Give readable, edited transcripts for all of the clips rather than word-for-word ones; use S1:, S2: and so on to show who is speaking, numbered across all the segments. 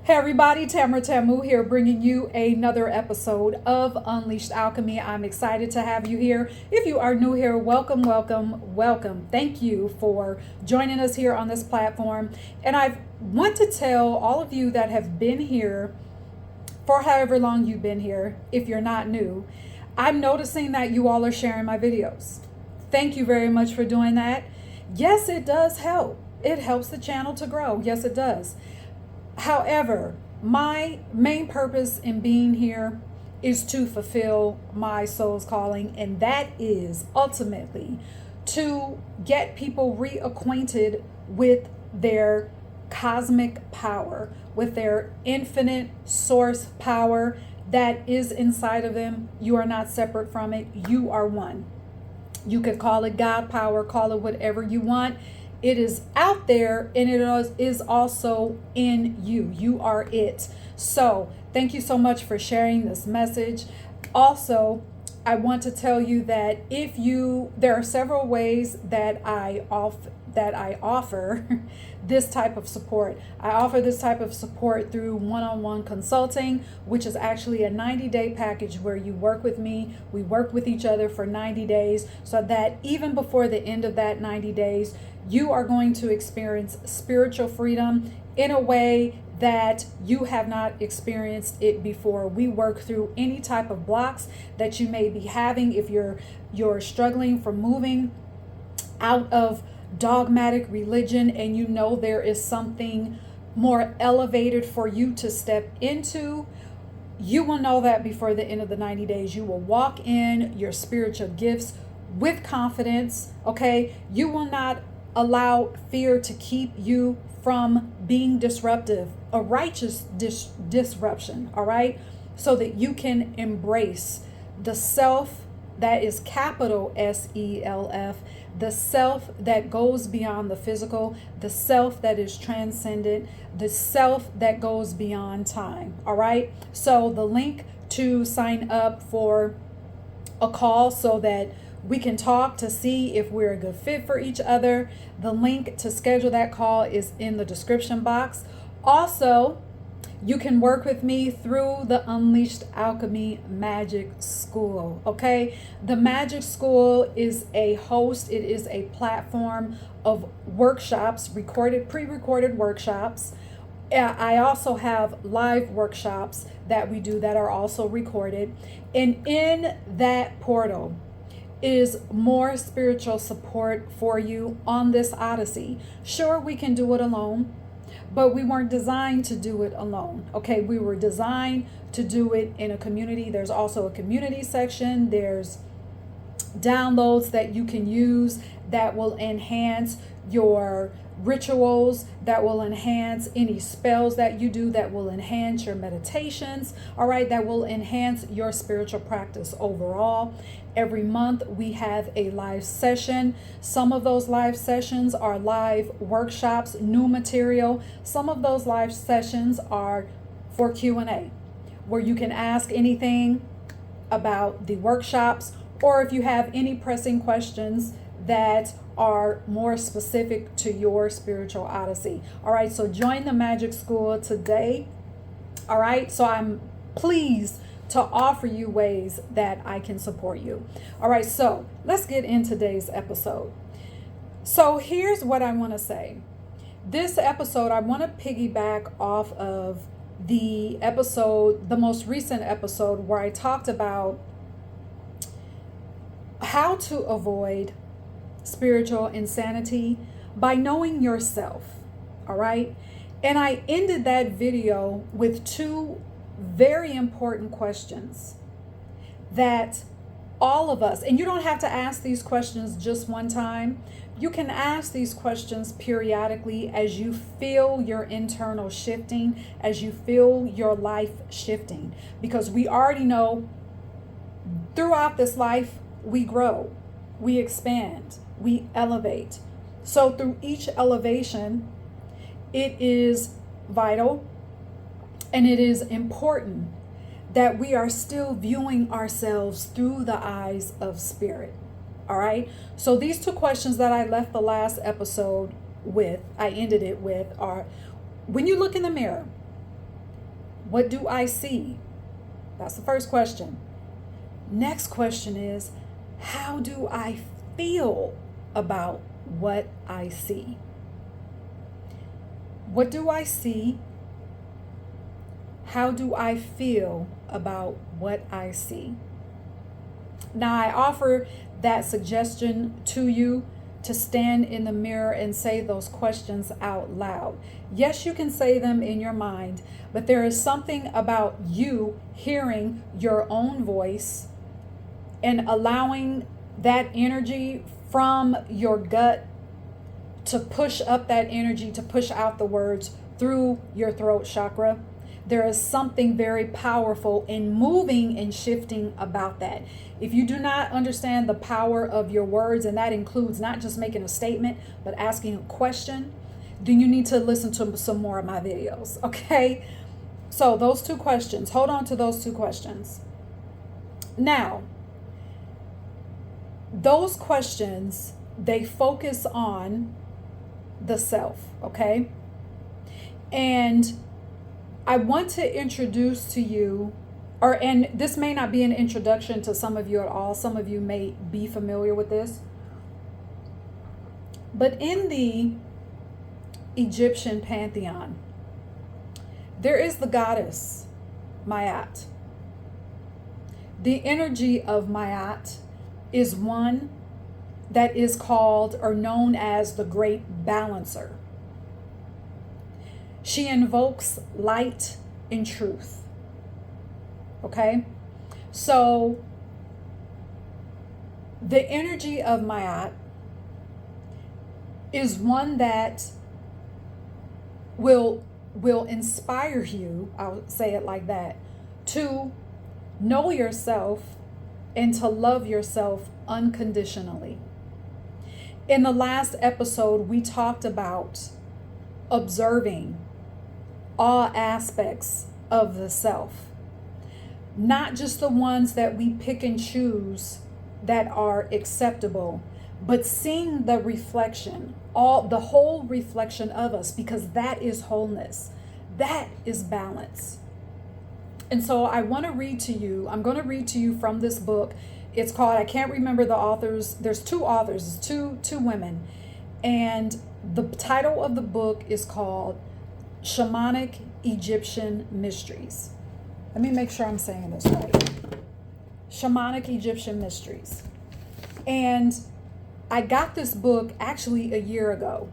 S1: Hey everybody, Tamara Tamu here, bringing you another episode of Unleashed Alchemy. I'm excited to have you here. If you are new here, welcome, welcome, welcome. Thank you for joining us here on this platform. And I want to tell all of you that have been here for however long you've been here, if you're not new, I'm noticing that you all are sharing my videos. Thank you very much for doing that. Yes, it does help. It helps the channel to grow. Yes, it does. However, my main purpose in being here is to fulfill my soul's calling, and that is ultimately to get people reacquainted with their cosmic power, with their infinite source power that is inside of them. You are not separate from it. You are one. You could call it God power, call it whatever you want. It is out there and it is also in you. You are it. So thank you so much for sharing this message. Also, I want to tell you that there are several ways that I offer this type of support. I offer this type of support through one-on-one consulting, which is actually a 90-day package where you work with me. We work with each other for 90 days so that even before the end of that 90 days, you are going to experience spiritual freedom in a way that you have not experienced it before. We work through any type of blocks that you may be having. If you're struggling from moving out of dogmatic religion and you know there is something more elevated for you to step into, you will know that before the end of the 90 days. You will walk in your spiritual gifts with confidence, okay? You will not allow fear to keep you from being disruptive, a righteous disruption, all right? So that you can embrace the self that is capital SELF, the self that goes beyond the physical, the self that is transcendent, the self that goes beyond time, all right? So the link to sign up for a call so that we can talk to see if we're a good fit for each other. The link to schedule that call is in the description box. Also, you can work with me through the Unleashed Alchemy Magic School, okay? The Magic School is a host. It is a platform of workshops, pre-recorded workshops. I also have live workshops that we do that are also recorded. And in that portal is more spiritual support for you on this odyssey. Sure, we can do it alone, but we weren't designed to do it alone. Okay, we were designed to do it in a community. There's also a community section. There's downloads that you can use that will enhance your rituals, that will enhance any spells that you do, that will enhance your meditations, all right, that will enhance your spiritual practice overall. Every month we have a live session. Some of those live sessions are live workshops, new material. Some of those live sessions are for Q&A, where you can ask anything about the workshops, or if you have any pressing questions that are more specific to your spiritual odyssey. All right, so join the Magic School today. All right, so I'm pleased to offer you ways that I can support you. All right, so let's get in today's episode. So here's what I want to say. This episode, I want to piggyback off of the most recent episode where I talked about how to avoid spiritual insanity by knowing yourself, all right? And I ended that video with two very important questions that all of us, and you don't have to ask these questions just one time. You can ask these questions periodically as you feel your internal shifting, as you feel your life shifting, because we already know throughout this life, we grow, we expand, we elevate. So through each elevation, it is vital and it is important that we are still viewing ourselves through the eyes of spirit. All right. So these two questions that I left the last episode with, I ended it with, are: when you look in the mirror, What do I see? That's the first question. Next question is, how do I feel about what I see? What do I see? How do I feel about what I see? Now, I offer that suggestion to you to stand in the mirror and say those questions out loud. Yes, you can say them in your mind, but there is something about you hearing your own voice and allowing that energy from your gut to push up that energy, to push out the words through your throat chakra. There is something very powerful in moving and shifting about that. If you do not understand the power of your words, and that includes not just making a statement, but asking a question, then you need to listen to some more of my videos, okay? So those two questions, hold on to those two questions. Now, those questions, they focus on the self, okay? And I want to introduce to you, and this may not be an introduction to some of you at all. Some of you may be familiar with this. But in the Egyptian pantheon, there is the goddess Mayat. The energy of Mayat is one that is called or known as the Great Balancer. She invokes light and truth. Okay? So the energy of Mayat is one that will inspire you, I'll say it like that, to know yourself and to love yourself unconditionally. In the last episode, we talked about observing all aspects of the self, not just the ones that we pick and choose that are acceptable, but seeing the reflection, the whole reflection of us, because that is wholeness, that is balance. And so I want to read to you, I'm going to read to you from this book. It's called, I can't remember the authors, there's two authors, two women, and the title of the book is called Shamanic Egyptian Mysteries. Let me make sure I'm saying this right. Shamanic Egyptian Mysteries. And I got this book actually a year ago.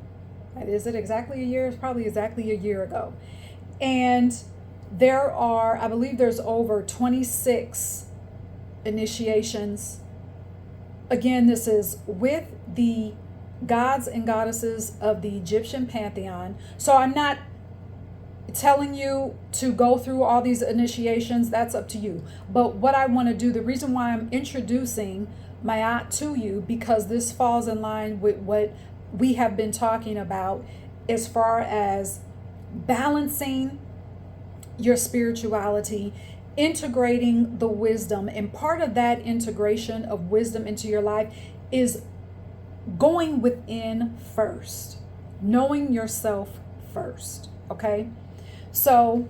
S1: Is it exactly a year? It's probably exactly a year ago. And there are, I believe there's over 26 initiations. Again, this is with the gods and goddesses of the Egyptian pantheon. So I'm not telling you to go through all these initiations. That's up to you. But what I want to do, the reason why I'm introducing Mayat to you, because this falls in line with what we have been talking about as far as balancing your spirituality, integrating the wisdom. And part of that integration of wisdom into your life is going within first, knowing yourself first. Okay. So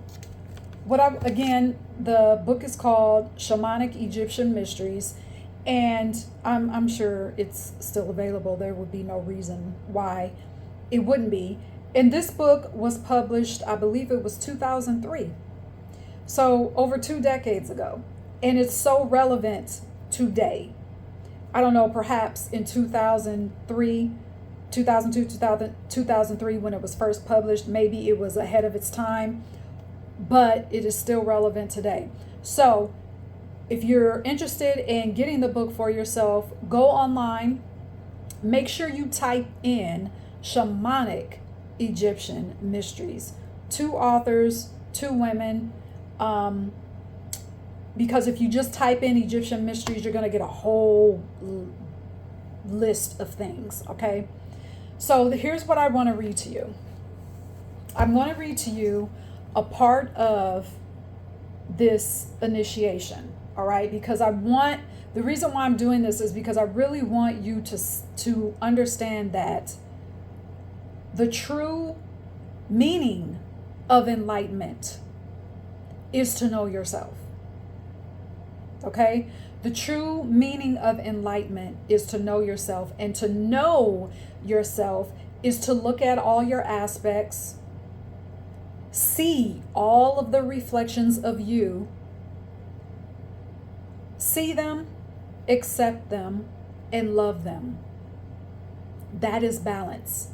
S1: again, the book is called Shamanic Egyptian Mysteries, and I'm sure it's still available. There would be no reason why it wouldn't be. And this book was published, I believe it was 2003. So over 2 decades ago. And it's so relevant today. I don't know, perhaps in 2003, 2002, 2003, when it was first published, maybe it was ahead of its time, but it is still relevant today. So if you're interested in getting the book for yourself, go online, make sure you type in Shamanic Egyptian Mysteries. 2 authors, 2 women, because if you just type in Egyptian Mysteries, you're going to get a whole list of things, okay? So here's what I want to read to you. I'm going to read to you a part of this initiation, all right? Because the reason why I'm doing this is because I really want you to understand that the true meaning of enlightenment is to know yourself. Okay? The true meaning of enlightenment is to know yourself. And to know yourself is to look at all your aspects, see all of the reflections of you, see them, accept them, and love them. That is balance.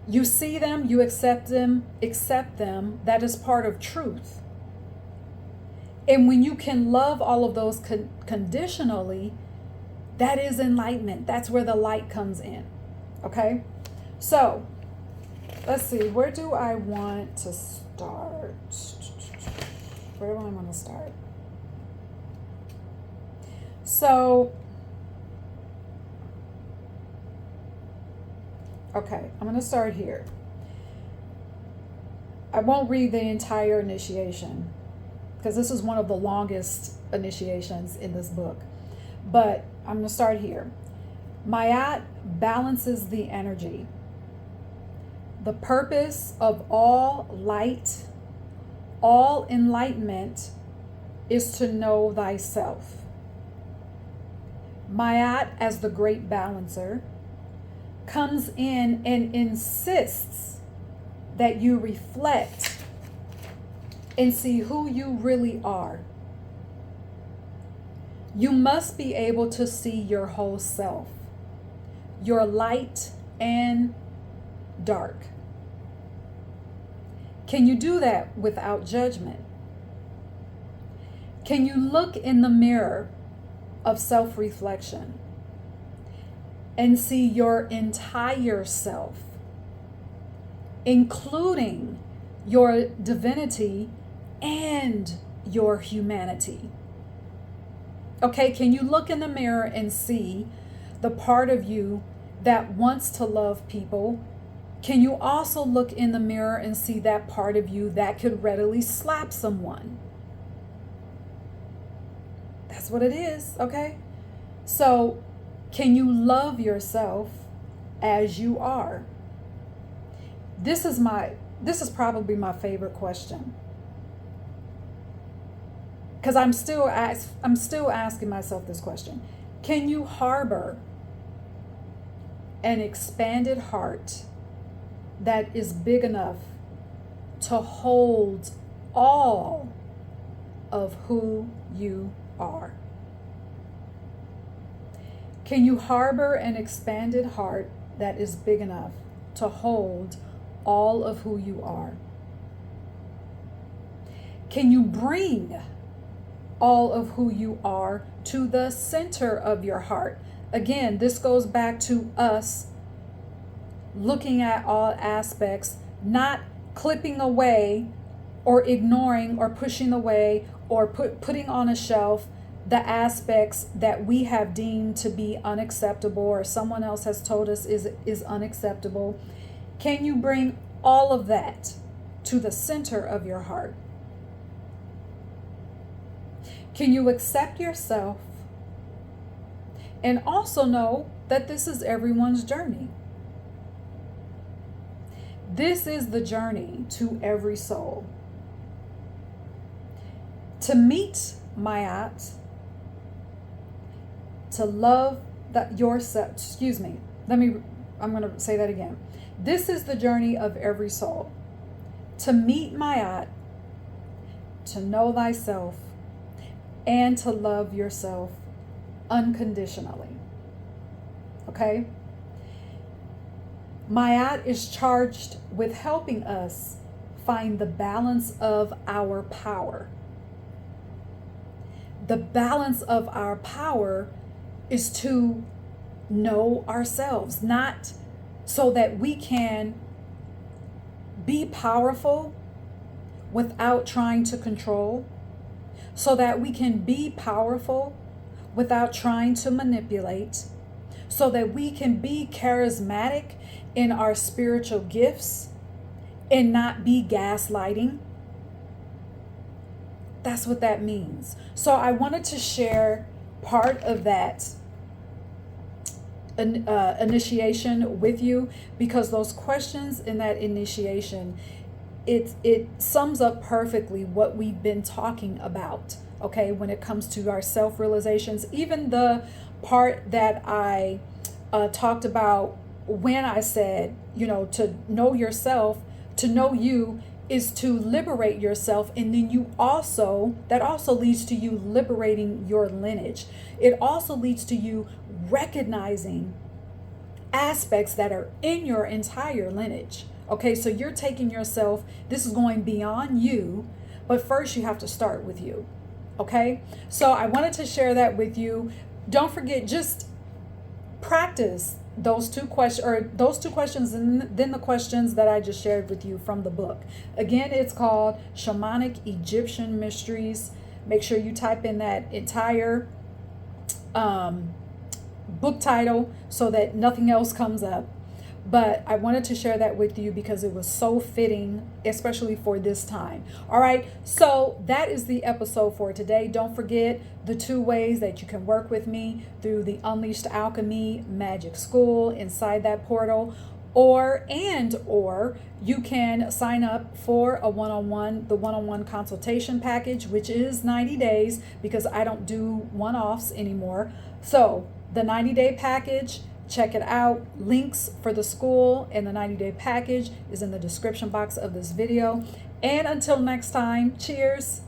S1: You see them, you accept them. That is part of truth. And when you can love all of those conditionally, that is enlightenment. That's where the light comes in. Okay? So, let's see. Where do I want to start? Where do I want to start? So, okay, I'm going to start here. I won't read the entire initiation because this is one of the longest initiations in this book. But I'm going to start here. Mayat balances the energy. The purpose of all light, all enlightenment, is to know thyself. Mayat, as the great balancer, comes in and insists that you reflect and see who you really are. You must be able to see your whole self, your light and dark. Can you do that without judgment? Can you look in the mirror of self-reflection and see your entire self, including your divinity and your humanity? Okay, can you look in the mirror and see the part of you that wants to love people? Can you also look in the mirror and see that part of you that could readily slap someone? That's what it is, okay? So, can you love yourself as you are? This is probably my favorite question. Because I'm still asking myself this question. Can you harbor an expanded heart that is big enough to hold all of who you are? Can you harbor an expanded heart that is big enough to hold all of who you are? Can you bring all of who you are to the center of your heart? Again, this goes back to us looking at all aspects, not clipping away or ignoring or pushing away or putting on a shelf the aspects that we have deemed to be unacceptable or someone else has told us is unacceptable. Can you bring all of that to the center of your heart? Can you accept yourself and also know that this is everyone's journey? This is the journey to every soul. To meet Mayat, to love that yourself, I'm going to say that again. This is the journey of every soul. To meet Mayat, to know thyself, and to love yourself unconditionally. Okay? Mayat is charged with helping us find the balance of our power. The balance of our power is to know ourselves, not so that we can be powerful without trying to control, so that we can be powerful without trying to manipulate, so that we can be charismatic in our spiritual gifts and not be gaslighting. That's what that means. So I wanted to share part of that initiation with you, because those questions in that initiation it sums up perfectly what we've been talking about, okay, when it comes to our self-realizations. Even the part that I talked about when I said, to know yourself, to know you is to liberate yourself, and then that also leads to you liberating your lineage. It also leads to you recognizing aspects that are in your entire lineage. Okay, so you're taking yourself, this is going beyond you, but first you have to start with you. Okay, so I wanted to share that with you. Don't forget, just practice those two questions, and then the questions that I just shared with you from the book. Again, it's called Shamanic Egyptian Mysteries. Make sure you type in that entire book title so that nothing else comes up. But I wanted to share that with you because it was so fitting, especially for this time. All right, so that is the episode for today. Don't forget the 2 ways that you can work with me through the Unleashed Alchemy Magic School inside that portal, or you can sign up for the one-on-one consultation package, which is 90 days because I don't do one-offs anymore. So the 90-day package, check it out. Links for the school and the 90-day package is in the description box of this video. And until next time, cheers.